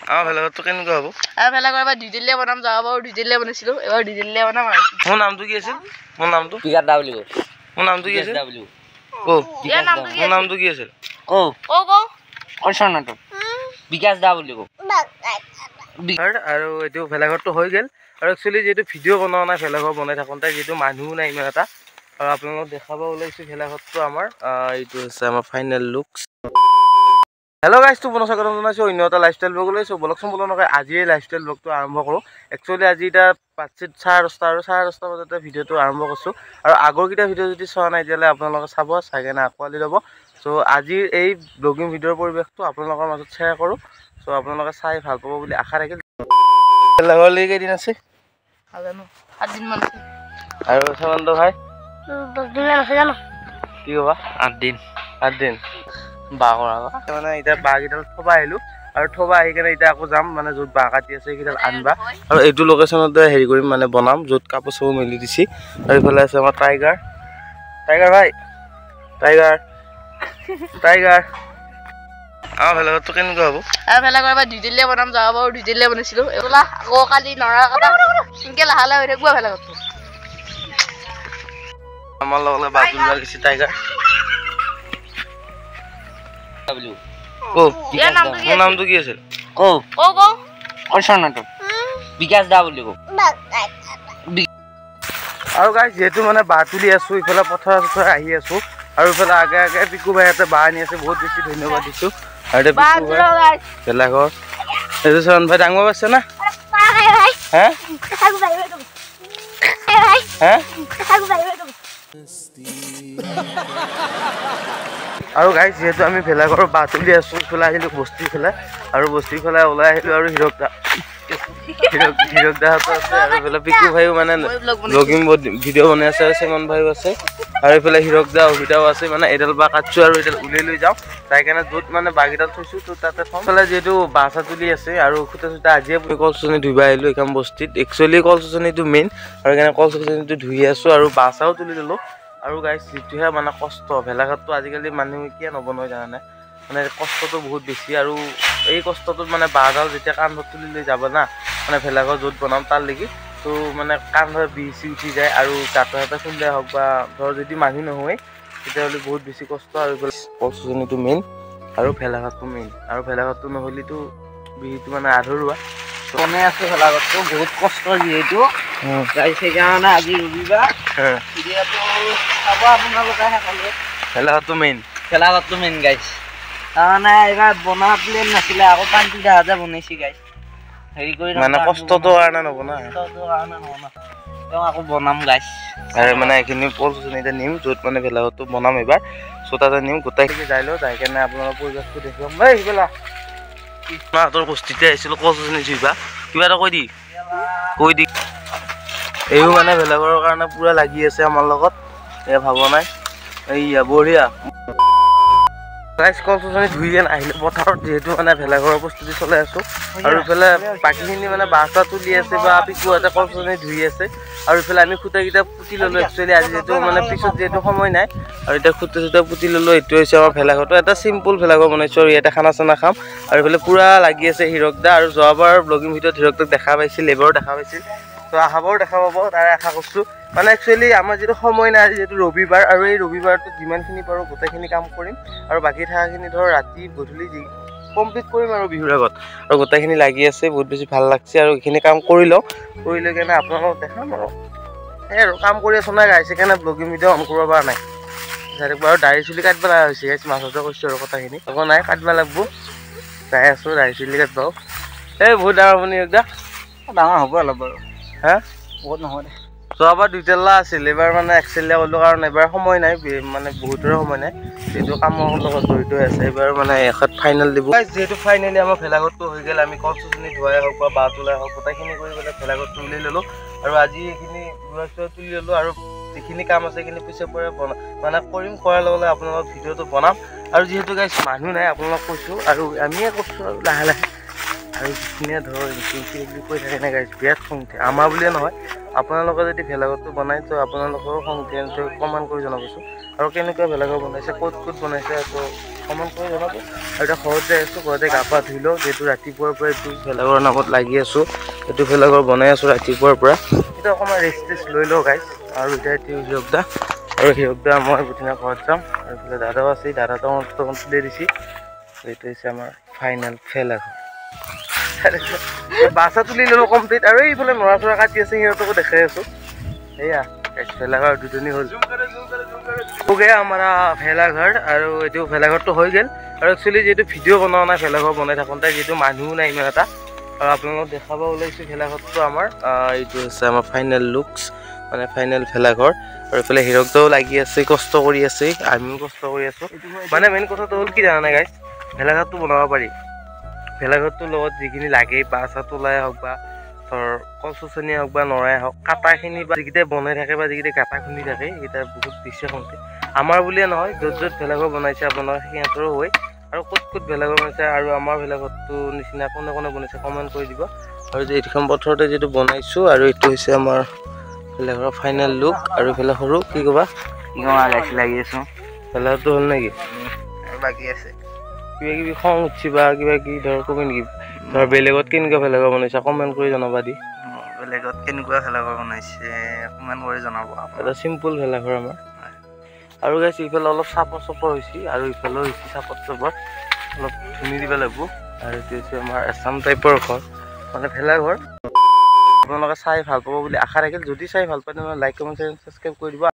আমাৰ ভেলাঘৰটো কেনেকুৱা হ'ব? ভেলাঘৰ এবাৰ ডিজেলিয়া বনাম, যাওঁ বাৰু ডিজেলিয়া বনাইছিলোঁ, এবাৰ ডিজেলিয়া বনাম আৰু। মোৰ নামটো কি আছিল? মোৰ নামটো পিকাত দা বুলি কয়। মোৰ নামটো কি আছিল? মোৰ নামটো কি আছিল? বিকাশ দা বুলি কয়। আৰু এইটো ভেলাঘৰটো হৈ গ'ল। আৰু একচুৱেলি যিহেতু ভিডিঅ' বনোৱা নাই ভেলাঘৰ বনাই থাকোঁতে, যিহেতু মানুহো নাই ইমান এটা, আৰু আপোনালোকক দেখাব ওলাইছোঁ ভেলাঘৰটো আমাৰ। এইটো হৈছে আমাৰ ফাইনেল লুকছ। হেল্ল' গাইজ, তো বনচাগৰ জনাইছোঁ অন্য এটা লাইফষ্টাইল ব্লগ ওলাইছোঁ। বলকচোন বলক নকয় আজি এই লাইফষ্টাইল ব্লগটো আৰম্ভ কৰোঁ। একচুৱেলি আজি এতিয়া 5:30 আৰু 10:30 বজাতে ভিডিঅ'টো আৰম্ভ কৰিছোঁ। আৰু আগৰকেইটা ভিডিঅ' যদি চোৱা নাই তেতিয়াহ'লে আপোনালোকে চাব, চাই কেনে আঁকোৱালি ল'ব। চ' আজিৰ এই ব্লগিং ভিডিঅ'ৰ পৰিৱেশটো আপোনালোকৰ মাজত শ্বেয়াৰ কৰোঁ। চ' আপোনালোকে চাই ভাল পাব বুলি আশা ৰাখিল। ভেলাঘৰলৈ কেইদিন আছে? নাজানো, 7 দিনমান আছে। আৰু সামন্ত ভাই 10 দিনমান আছে জানো? কি ক'বা? 8 দিন। 8 দিন বাঁহ কৰা মানে এতিয়া বাঁহকেইডাল থবা আহিলোঁ। আৰু থবা আহি কেনে এতিয়া আকৌ যাম, মানে য'ত বাঁহ কাটি আছে সেইকেইডাল আনবা। আৰু এইটো লোকেশ্যনতে হেৰি কৰিম, মানে বনাম য'ত কাপোৰ চাপোৰ মেলি দিছি। আৰু এইফালে আছে আমাৰ টাইগাৰ। টাইগাৰ ভাই, টাইগাৰ টাইগাৰ। আমাৰ ভেলাঘৰটো কেনেকুৱা হ'ব? ভেলাঘৰ এবাৰ ডিজেলিয়া বনাম, যাওঁ বাৰু ডিজেলিয়া বনাইছিলোঁ, এইবিলাক আকৌ কালি নৰা কটা এনেকৈ লাহে লাহে হৈ থাকিব ভেলাঘৰটো। আমাৰ লগতে বাছ উলিয়াই গৈছে টাইগাৰ। মোৰ নামটো কি আছিল? বিকাশ দা বুলি কয়। আৰু গাইজ যিহেতু মানে বাঁহ তুলি আছোঁ, ইফালে পথাৰ আহি আছোঁ, আৰু ইফালে আগে আগে পিকু ভাই ইয়াতে বাঁহ আনি আছে, বহুত বেছি ধন্যবাদ দিছোঁ। আৰু এতিয়া পিকু ভাই ভেলাঘৰ এইটো চৰণ ভাই ডাঙৰ পাইছে না? হে হে আৰু গাইজ যিহেতু আমি ভেলাঘৰৰ বাঁহ তুলি আছোঁ, ইফালে আহিলোঁ বস্তি ফালে, আৰু বস্তি ফালে ওলাই আহিলোঁ। আৰু হীৰক দাহঁতো আছে, আৰু এইফালে পিকু ভাইও মানে ব্লগিং ভিডিঅ' বনাই আছে, আৰু চেমন ভাইও আছে, আৰু এইফালে হীৰক দা অভিদাও আছে। মানে এডাল বাঁহ কাটছোঁ আৰু এডাল উলিয়াই লৈ যাওঁ, তাই কাৰণে য'ত মানে বাঁহকেইডাল থৈছোঁ তো তাতে থওঁ। ইফালে যিহেতু বাঁহ চাহ তুলি আছে, আৰু খুটা চুটা আজিয়ে কল চুচনি ধুই আহিলোঁ এইখন বস্তিত। একচুৱেলি কল চুচনিটো মেইন, আৰু সেইকাৰণে কল চুচনিটো ধুই আছোঁ, আৰু বাঁহ চাহও তুলি ল'লোঁ। আৰু গাইজ যিটোহে মানে কষ্ট, ভেলাঘৰটো আজিকালি মানুহে কিয় নবনায় জানানে? মানে কষ্টটো বহুত বেছি। আৰু এই কষ্টটোত মানে বাঁহডাল যেতিয়া কান্ধত তুলি লৈ যাব না, মানে ভেলাঘৰ য'ত বনাম তাৰ লাগি, তো মানে কান্ধৰ বিহ চিহ উঠি যায়, আৰু গাঁতে চাতে খুন্দাই হওক বা ধৰ যদি মানুহ নহয় তেতিয়াহ'লে বহুত বেছি কষ্ট। আৰু কল চুচনিটো মেইন, আৰু ভেলাঘৰটো মেইন, আৰু ভেলাঘৰটো নহ'লেতো বিহুটো মানে আধৰুৱা। বনাই আছোঁ ভেলাঘৰটো, বহুত কষ্ট যিহেতু সেইকাৰণে আজি ৰবিবাৰ চাব আপোনালোকে সকলোৱে। ভেলাঘৰটো মেইন, ভেলাঘৰটো মেইন গাইজ। তাৰমানে এইবাৰ বনোৱা প্লেন নাছিলে, আকৌ পান্তি দাহঁতে বনাইছে গাইজ। হেৰি কৰি মানে কষ্টটো কাৰণে নবনাই, তেওঁ আকৌ বনাম গাইজ। আৰু মানে এইখিনি কল চুচনিতে নিম য'ত মানে ভেলাঘৰটো বনাম এইবাৰ। চ' তাতে নিম, গোটেইখিনি যাই লওঁ, যাই কেনে আপোনালোকৰ পৰিৱেশটো দেখুৱাম। এই সিফালে মাহঁতৰ বস্তিতে আহিছিলোঁ কল চুচনি চুইবা, কিবা এটা কৈ দি এইও মানে ভেলাঘৰৰ কাৰণে পুৰা লাগি আছে আমাৰ লগত, এয়া ভাবা নাই। এইয়া বঢ়িয়া গাইজ, কল চুচনি ধুই কেনে আহিলোঁ পথাৰত, যিহেতু মানে ভেলাঘৰৰ প্ৰস্তুতি চলাই আছোঁ। আৰু ইফালে বাকীখিনি মানে বাঁহ চাহ তুলি আছে, বা পিকুহঁতে কল চুচনি ধুই আছে। আৰু ইফালে আমি খুঁটাকেইটা পুতি ল'লোঁ। একচুৱেলি আজি যিহেতু মানে পিছত যিহেতু সময় নাই, আৰু এতিয়া খুঁটা চুটা পুতি ল'লোঁ। এইটো হৈছে আমাৰ ভেলাঘৰটো, এটা চিম্পুল ভেলাঘৰ বনাইছোঁ, আৰু ইয়াতে খানা চানা খাম। আৰু এইফালে পুৰা লাগি আছে হীৰক দা, আৰু যোৱাবাৰ ব্লগিং ভিডিঅ'ত হীৰক দাক দেখা পাইছিল, এইবাৰো দেখা পাইছিল। তো অহাবাৰো দেখা পাব, তাৰে আশা কৰিছোঁ। মানে একচুৱেলি আমাৰ যিটো সময় নাই, যিহেতু ৰবিবাৰ, আৰু এই ৰবিবাৰটোত যিমানখিনি পাৰোঁ গোটেইখিনি কাম কৰিম, আৰু বাকী থকাখিনি ধৰ ৰাতি গধূলি যি কমপ্লিট কৰিম আৰু বিহুৰ আগত। আৰু গোটেইখিনি লাগি আছে, বহুত বেছি ভাল লাগছে। আৰু এইখিনি কাম কৰি লওঁ, কৰি লৈ কেনে আপোনালোকক দেখাম। আৰু এই আৰু কাম কৰি আছোঁ নাই গাইজ, সেইকাৰণে ব্লগিং ভিডিঅ' অন কৰিব পৰা নাই। বাৰু দাড়ি চুলি কাটিব লগা হৈছে গাইজ, মাজতে কৈছোঁ আৰু কথাখিনি আকৌ নাই, কাটিব লাগিব। চাই আছোঁ দাড়ি চুলি কাটিব। এই বহুত ডাঙৰ আপুনি একদম ডাঙৰ হ'ব অলপ বাৰু, হা বহুত নহয় দে। যোৱাবাৰ 2 তেলা আছিল, এইবাৰ মানে 1 চেলীয়া কৰিলোঁ, কাৰণ এইবাৰ সময় নাই, মানে বহুতৰে সময় নাই, যিহেতু কামৰ লগত জড়িত হৈ আছে। এইবাৰ মানে এখত ফাইনেল দিব। যিহেতু ফাইনেলি আমাৰ ভেলাঘৰটো হৈ গ'ল, আমি কল চুচনি ধোৱাই হওক বা বাঁহ তোলাই হওক গোটেইখিনি কৰি পেলাই ভেলাঘৰটো উলিয়াই ল'লোঁ। আৰু আজি এইখিনি তুলি ল'লোঁ, আৰু যিখিনি কাম আছে সেইখিনি পিছে পৰে মানে কৰিম, কৰাৰ লগে লগে আপোনালোকক ভিডিঅ'টো বনাম। আৰু যিহেতু গাইজ মানুহ নাই, আপোনালোকক কৈছোঁ, আৰু আমিয়ে কৈছোঁ আৰু লাহে লাহে, আৰু যিখিনিয়ে ধৰ বুলি কৈ থাকে নাই গাইজ, বিৰাট খং উঠে। আমাৰ বুলিয়ে নহয়, আপোনালোকে যদি ভেলাঘৰটো বনাই তো আপোনালোকৰো খং উঠে, কমেণ্ট কৰি জনাবচোন। আৰু কেনেকুৱা ভেলাঘৰ বনাইছে, ক'ত ক'ত বনাইছে, তো কমেণ্ট কৰি জনাব। আৰু এতিয়া ঘৰতে আছোঁ, ঘৰতে গা পা ধুই লওঁ, যিহেতু ৰাতিপুৱাৰ পৰা এইটো ভেলাঘৰৰ নামত লাগি আছোঁ, এইটো ভেলাঘৰ বনাই আছোঁ ৰাতিপুৱাৰ পৰা। এতিয়া অকণমান ৰেষ্ট লৈ লওঁ গাইজ। আৰু এতিয়া হিৰক দা আৰু হিৰক দা মই বুধিনা ঘৰত যাম। আৰু এইফালে দাদাও আছে, দাদাটো তুলি দিছে। এইটো হৈছে আমাৰ ফাইনেল ভেলাঘৰ। বাছা তুলি ল'লোঁ কমপ্লিট। আৰু এইফালে নৰা চৰা কাটি আছে, সিহঁতকো দেখাই আছোঁ। সেয়া ভেলাঘৰ দুজনী হ'ল আমাৰ ভেলাঘৰ। আৰু এইটো ভেলাঘৰটো হৈ গ'ল। আৰু একচুৱেলি যিহেতু ভিডিঅ' বনোৱা নাই ভেলাঘৰ বনাই থাকোঁতে, যিহেতু মানুহো নাই ইমান এটা, আৰু আপোনালোকক দেখাব ওলাইছোঁ ভেলাঘৰটো আমাৰ। এইটো হৈছে আমাৰ ফাইনেল লুকছ, মানে ফাইনেল ভেলাঘৰ। আৰু এইফালে হিৰকদাও লাগি আছে, কষ্ট কৰি আছে, আমিও কষ্ট কৰি আছোঁ। মানে মেইন কথাটো হ'ল কি জানা নাই গাইজ, ভেলাঘৰটো বনাব পাৰি। ভেলাঘৰটোৰ লগত যিখিনি লাগে, বাঁহ চাহ তোলাই হওক বা ধৰ কল চচনিয়ে হওক বা নৰাই হওক, কাটাখিনি বা যিকেইটাই বনাই থাকে বা যিকেইটাই কাটা খুন্দি থাকে, সেইকেইটা বহুত বেছি খংতে। আমাৰ বুলিয়ে নহয়, য'ত য'ত ভেলাঘৰ বনাইছে আপোনাৰ সিহঁতৰো হয়। আৰু ক'ত ক'ত ভেলাঘৰ বনাইছে আৰু আমাৰ ভেলাঘৰটো নিচিনা কোনে কোনে বনাইছে কমেণ্ট কৰি দিব। আৰু যে এইখন পথৰতে যিটো বনাইছোঁ, আৰু এইটো হৈছে আমাৰ ভেলাঘৰৰ ফাইনেল লুক। আৰু এইফালে সৰু কি ক'বা? কি কমা গাইছ লাগি আছোঁ, ভেলাঘৰটো হ'ল নেকি? বাকী আছে কিবা কিবি খং উঠছি বা কিবা কিবি ধৰ ক'বি নেকি? ধৰ বেলেগত কেনেকুৱা ভেলাঘৰ বনাইছা কমেণ্ট কৰি জনাবা দি। বেলেগত কেনেকুৱা ভেলাঘৰ বনাইছে কমেণ্ট কৰি জনাব। এটা চিম্পুল ভেলাঘৰ আমাৰ। আৰু গাইছ ইফালে অলপ চাপৰ চাপৰ হৈছে, আৰু ইফালেও হৈছে চাপৰ চাপৰ, অলপ ধুনি দিব লাগিব। আৰু এইটো হৈছে আমাৰ এছাম টাইপৰ ঘৰ, মানে ভেলাঘৰ। আপোনালোকে চাই ভাল পাব বুলি আশা ৰাখিল। যদি চাই ভাল পায় তেনেহ'লে লাইক কমেণ্ট ছাবস্ক্ৰাইব কৰি দিব।